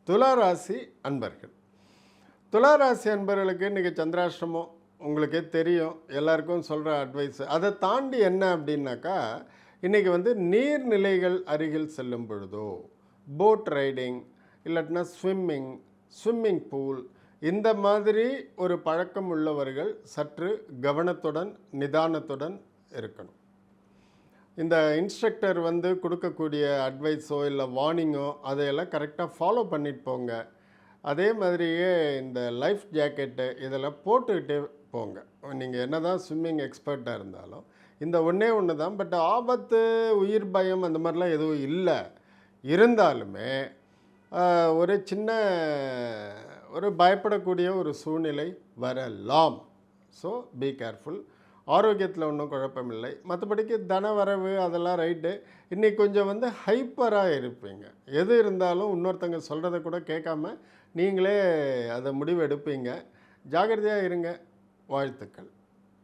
துளாராசி அன்பர்கள். துளாராசி அன்பர்களுக்கு இன்றைக்கி சந்திராஷ்டமம் உங்களுக்கே தெரியும், எல்லாருக்கும் சொல்கிற அட்வைஸ். அதை தாண்டி என்ன அப்படின்னாக்கா, இன்றைக்கி நீர்நிலைகள் அருகில் செல்லும் பொழுதோ, போட் ரைடிங், இல்லாட்டினா ஸ்விம்மிங் பூல், இந்த மாதிரி ஒரு பழக்கம் உள்ளவர்கள் சற்று கவனத்துடன் நிதானத்துடன் இருக்கணும். இந்த இன்ஸ்ட்ரக்டர் கொடுக்கக்கூடிய அட்வைஸோ இல்லை வார்னிங்கோ அதையெல்லாம் கரெக்டாக ஃபாலோ பண்ணிட்டு போங்க. அதே மாதிரியே இந்த லைஃப் ஜாக்கெட்டு இதெல்லாம் போட்டுக்கிட்டே போங்க. நீங்கள் என்ன தான் ஸ்விம்மிங் எக்ஸ்பர்ட்டாக இருந்தாலும் இந்த ஒன்று தான். பட் ஆபத்து, உயிர் பயம் அந்த மாதிரிலாம் எதுவும் இல்லை. இருந்தாலுமே ஒரு சின்ன ஒரு பயப்படக்கூடிய ஒரு சூழ்நிலை வரலாம். So be careful. ஆரோக்கியத்தில் ஒன்றும் குழப்பமில்லை. மற்றபடிக்கு தன வரவு அதெல்லாம் ரைட்டு. இன்றைக்கி கொஞ்சம் ஹைப்பராக இருப்பீங்க. எது இருந்தாலும் இன்னொருத்தங்க சொல்கிறத கூட கேட்காம நீங்களே அதை முடிவு எடுப்பீங்க. ஜாக்கிரதையாக இருங்க. வாழ்த்துக்கள்.